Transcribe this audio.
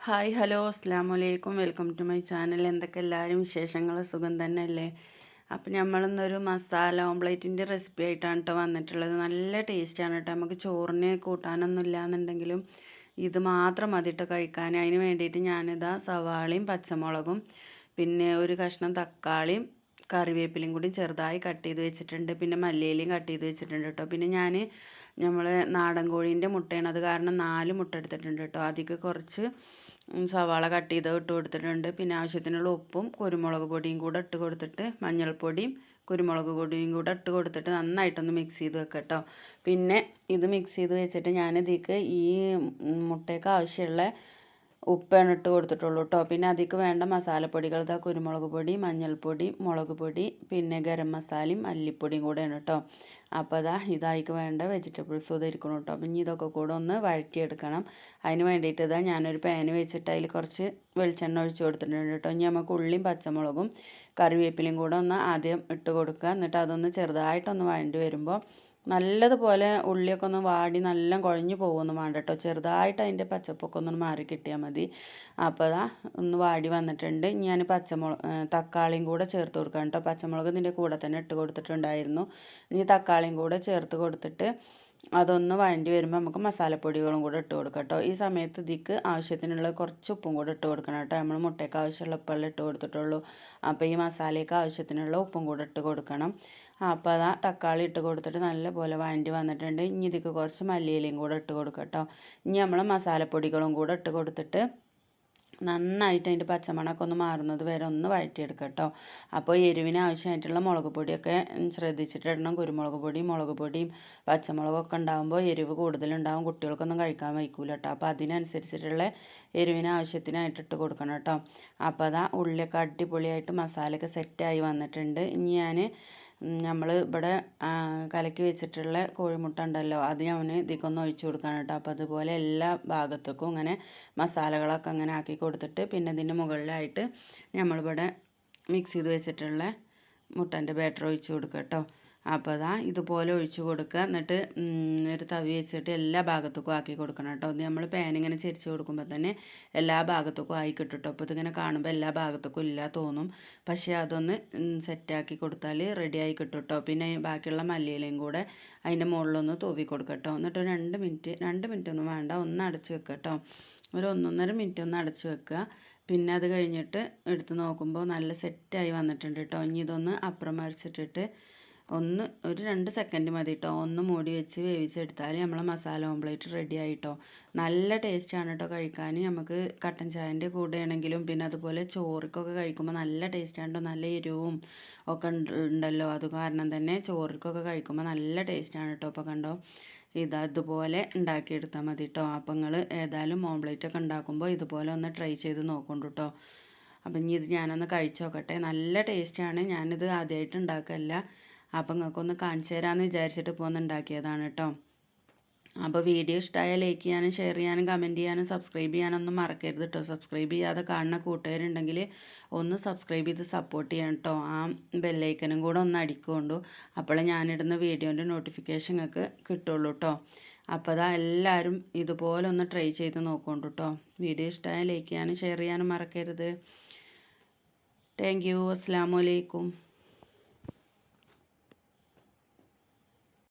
Hi hello അസ്സാമു അലൈക്കും welcome to my channel. എന്തൊക്കെ എല്ലാവരും വിശേഷങ്ങൾ സുഖം തന്നെയല്ലേ? അപ്പം നമ്മളിന്നൊരു മസാല ഓംപ്ലേറ്റിൻ്റെ റെസിപ്പി ആയിട്ടാണ് കേട്ടോ വന്നിട്ടുള്ളത്. നല്ല ടേസ്റ്റാണ് കേട്ടോ. നമുക്ക് ചോറിന് കൂട്ടാനൊന്നും ഇല്ലയെന്നുണ്ടെങ്കിലും ഇത് മാത്രം മതി കേട്ടോ കഴിക്കാൻ. അതിന് വേണ്ടിയിട്ട് ഞാനിതാ സവാളയും പച്ചമുളകും പിന്നെ ഒരു കഷ്ണം തക്കാളിയും കറിവേപ്പിലയും കൂടി ചെറുതായി കട്ട് ചെയ്ത് വെച്ചിട്ടുണ്ട്. പിന്നെ മല്ലിയിലയും കട്ട് ചെയ്ത് വെച്ചിട്ടുണ്ട് കേട്ടോ. പിന്നെ നമ്മൾ നാടൻ കോഴീൻ്റെ മുട്ടയാണ്, അത് കാരണം 4 മുട്ട എടുത്തിട്ടുണ്ട് കേട്ടോ. അതിക്ക് കുറച്ച് സവാള കട്ട് ചെയ്ത് ഇട്ട് കൊടുത്തിട്ടുണ്ട്. പിന്നെ ആവശ്യത്തിനുള്ള ഉപ്പും കുരുമുളക് പൊടിയും കൂടെ ഇട്ട് കൊടുത്തിട്ട് മഞ്ഞൾപ്പൊടിയും കുരുമുളക് പൊടിയും കൂടെ ഇട്ട് കൊടുത്തിട്ട് നന്നായിട്ടൊന്ന് മിക്സ് ചെയ്ത് വെക്കാം കേട്ടോ. പിന്നെ ഇത് മിക്സ് ചെയ്ത് വെച്ചിട്ട് ഞാനിതിക്ക് ഈ മുട്ടയ്ക്ക് ആവശ്യമുള്ള ഉപ്പാണ് ഇട്ട് കൊടുത്തിട്ടുള്ളൂ കേട്ടോ. പിന്നെ അതിക്ക് വേണ്ട മസാലപ്പൊടികൾ കുരുമുളക് പൊടി, മഞ്ഞൾപ്പൊടി, മുളക് പൊടി, പിന്നെ ഗരം മസാലയും മല്ലിപ്പൊടിയും കൂടെയാണ് കേട്ടോ. അപ്പോൾ ഇതായിക്ക് വേണ്ട വെജിറ്റബിൾസും ഇതായിരിക്കണം കേട്ടോ. അപ്പം ഇനി ഇതൊക്കെ കൂടെ ഒന്ന് വഴറ്റിയെടുക്കണം. അതിന് വേണ്ടിയിട്ട് ഞാനൊരു പാന് വെച്ചിട്ട് അതിൽ കുറച്ച് വെളിച്ചെണ്ണ ഒഴിച്ച് കൊടുത്തിട്ടുണ്ട് കേട്ടോ. ഇനി നമുക്ക് ഉള്ളിയും പച്ചമുളകും കറിവേപ്പിലയും കൂടെ ഒന്ന് ആദ്യം ഇട്ട് കൊടുക്കുക. എന്നിട്ട് അതൊന്ന് ചെറുതായിട്ടൊന്ന് വഴണ്ടി വരുമ്പോൾ നല്ലതുപോലെ ഉള്ളിയൊക്കെ ഒന്ന് വാടി നല്ല കുഴഞ്ഞു പോകുമെന്ന് വേണ്ട കേട്ടോ. ചെറുതായിട്ട് അതിൻ്റെ പച്ചപ്പൊക്കെ ഒന്ന് മാറി കിട്ടിയാൽ മതി. അപ്പോൾ ഒന്ന് വാടി വന്നിട്ടുണ്ട്. ഞാൻ തക്കാളിയും കൂടെ ചേർത്ത് കൊടുക്കാം കേട്ടോ. പച്ചമുളക് ഇതിൻ്റെ കൂടെ തന്നെ ഇട്ട് കൊടുത്തിട്ടുണ്ടായിരുന്നു. ഇനി തക്കാളിയും കൂടെ ചേർത്ത് കൊടുത്തിട്ട് അതൊന്ന് വഴണ്ടി വരുമ്പോൾ നമുക്ക് മസാലപ്പൊടികളും കൂടെ ഇട്ട് കൊടുക്കാം കേട്ടോ. ഈ സമയത്ത് ഇതിക്ക് ആവശ്യത്തിനുള്ള കുറച്ച് ഉപ്പും കൂടെ ഇട്ട് കൊടുക്കണം കേട്ടോ. നമ്മൾ മുട്ടയ്ക്ക് ആവശ്യമുള്ള ഉപ്പെല്ലാം ഇട്ട് കൊടുത്തിട്ടുള്ളൂ. അപ്പോൾ ഈ മസാലയ്ക്ക് ആവശ്യത്തിനുള്ള ഉപ്പും കൂടെ ഇട്ട് കൊടുക്കണം. അപ്പോൾ തക്കാളി ഇട്ട് കൊടുത്തിട്ട് നല്ലപോലെ വഴണ്ടി വന്നിട്ടുണ്ട്. ഇനി ഇതിക്ക് കുറച്ച് മല്ലിയിലയും കൂടെ ഇട്ട് കൊടുക്കാം കേട്ടോ. ഇനി നമ്മൾ മസാലപ്പൊടികളും കൂടെ ഇട്ട് കൊടുത്തിട്ട് നന്നായിട്ട് അതിൻ്റെ പച്ചമണമൊക്കെ ഒന്ന് മാറുന്നത് വരെ ഒന്ന് വഴറ്റിയെടുക്കുക കേട്ടോ. അപ്പോൾ എരിവിന് ആവശ്യമായിട്ടുള്ള മുളക് പൊടിയൊക്കെ ശ്രദ്ധിച്ചിട്ടിടണം. കുരുമുളക് പൊടിയും മുളക് പൊടിയും പച്ചമുളകൊക്കെ ഉണ്ടാകുമ്പോൾ എരിവ് കൂടുതലുണ്ടാകും. കുട്ടികൾക്കൊന്നും കഴിക്കാൻ വയ്ക്കൂല കേട്ടോ. അപ്പോൾ അതിനനുസരിച്ചിട്ടുള്ള എരിവിന് ആവശ്യത്തിനായിട്ട് ഇട്ട് കൊടുക്കണം കേട്ടോ. അപ്പോൾ ഉള്ളിയൊക്കെ അടിപൊളിയായിട്ട് മസാലയൊക്കെ സെറ്റായി വന്നിട്ടുണ്ട്. ഇനി നമ്മൾ ഇവിടെ കലക്കി വെച്ചിട്ടുള്ള കോഴിമുട്ട ഉണ്ടല്ലോ, അത് ഞാൻ ഇതിക്കൊന്ന് ഒഴിച്ച് കൊടുക്കണം കേട്ടോ. അപ്പോൾ അതുപോലെ എല്ലാ ഭാഗത്തേക്കും ഇങ്ങനെ മസാലകളൊക്കെ അങ്ങനെ ആക്കി കൊടുത്തിട്ട് പിന്നെ ഇതിൻ്റെ മുകളിലായിട്ട് നമ്മളിവിടെ മിക്സ് ചെയ്ത് വെച്ചിട്ടുള്ള മുട്ടൻ്റെ ബാറ്റർ ഒഴിച്ച് കൊടുക്കുക കേട്ടോ. അപ്പോൾ ഇതുപോലെ ഒഴിച്ച് കൊടുക്കുക. എന്നിട്ട് ഒരു തവി വെച്ചിട്ട് എല്ലാ ഭാഗത്തേക്കും ആക്കി കൊടുക്കണം കേട്ടോ. അത് നമ്മൾ പാൻ ഇങ്ങനെ ചെരിച്ച് കൊടുക്കുമ്പോൾ തന്നെ എല്ലാ ഭാഗത്തേക്കും ആയി കിട്ടും കേട്ടോ. അപ്പോൾ ഇതിങ്ങനെ കാണുമ്പോൾ എല്ലാ ഭാഗത്തേക്കും ഇല്ല തോന്നും, പക്ഷേ അതൊന്ന് സെറ്റാക്കി കൊടുത്താൽ റെഡി ആയി കിട്ടും കേട്ടോ. പിന്നെ ബാക്കിയുള്ള മല്ലിയിലയും കൂടെ അതിൻ്റെ മുകളിലൊന്ന് തൂവി കൊടുക്കുക കേട്ടോ. എന്നിട്ട് 2 മിനിറ്റ് ഒന്നും വേണ്ട, ഒന്ന് അടച്ച് വെക്കുക കേട്ടോ. ഒരു 1.5 മിനിറ്റ് ഒന്ന് അടച്ച് വെക്കുക. പിന്നെ അത് കഴിഞ്ഞിട്ട് എടുത്ത് നോക്കുമ്പോൾ നല്ല സെറ്റായി വന്നിട്ടുണ്ട് കേട്ടോ. ഇനി ഇതൊന്ന് അപ്പുറം മറിച്ചിട്ടിട്ട് ഒരു 2 സെക്കൻഡ് മതി കേട്ടോ. ഒന്ന് മൂടി വെച്ച് വേവിച്ചെടുത്താൽ നമ്മളെ മസാല ഓംപ്ലേറ്റ് റെഡി ആയിട്ടോ. നല്ല ടേസ്റ്റാണ് കേട്ടോ കഴിക്കാൻ. നമുക്ക് കട്ടൻ ചായൻ്റെ കൂടെ ആണെങ്കിലും പിന്നെ അതുപോലെ ചോറിക്കൊക്കെ കഴിക്കുമ്പോൾ നല്ല ടേസ്റ്റാണ് കേട്ടോ. നല്ല എരിവും ഒക്കെ ഉണ്ടല്ലോ, അത് കാരണം തന്നെ ചോറിക്കൊക്കെ കഴിക്കുമ്പോൾ നല്ല ടേസ്റ്റാണ് കേട്ടോ. അപ്പോൾ കണ്ടോ, ഇതുപോലെ ഉണ്ടാക്കിയെടുത്താൽ മതി കേട്ടോ. അപ്പോൾ നിങ്ങൾ ഏതായാലും ഓംപ്ലേറ്റ് ഒക്കെ ഉണ്ടാക്കുമ്പോൾ ഇതുപോലെ ഒന്ന് ട്രൈ ചെയ്ത് നോക്കണ്ടു കേട്ടോ. അപ്പം ഇനി ഇത് ഞാനൊന്ന് കഴിച്ച് നോക്കട്ടെ. നല്ല ടേസ്റ്റാണ്. ഞാനിത് ആദ്യമായിട്ട് ഉണ്ടാക്കല്ല, അപ്പം നിങ്ങൾക്കൊന്ന് കാണിച്ചു തരാമെന്ന് വിചാരിച്ചിട്ട് ഇപ്പോൾ ഒന്ന് ഉണ്ടാക്കിയതാണ് കേട്ടോ. അപ്പോൾ വീഡിയോ ഇഷ്ടമായാൽ ലൈക്ക് ചെയ്യാനും ഷെയർ ചെയ്യാനും കമൻറ്റ് ചെയ്യാനും സബ്സ്ക്രൈബ് ചെയ്യാനൊന്നും മറക്കരുത് കേട്ടോ. സബ്സ്ക്രൈബ് ചെയ്യാതെ കാണുന്ന കൂട്ടുകാരുണ്ടെങ്കിൽ ഒന്ന് സബ്സ്ക്രൈബ് ചെയ്ത് സപ്പോർട്ട് ചെയ്യണം കേട്ടോ. ആ ബെല്ലൈക്കനും കൂടെ ഒന്ന് അടിക്കൊണ്ടു, അപ്പോൾ ഞാനിടുന്ന വീഡിയോൻ്റെ നോട്ടിഫിക്കേഷൻ നിങ്ങൾക്ക് കിട്ടുള്ളൂ കേട്ടോ. അപ്പോൾ എല്ലാവരും ഇതുപോലെ ഒന്ന് ട്രൈ ചെയ്ത് നോക്കൊണ്ടു കേട്ടോ. വീഡിയോ ഇഷ്ടമായാൽ ലൈക്ക് ചെയ്യാനും ഷെയർ ചെയ്യാനും മറക്കരുത്. Thank you. അസ്സലാമു അലൈക്കും.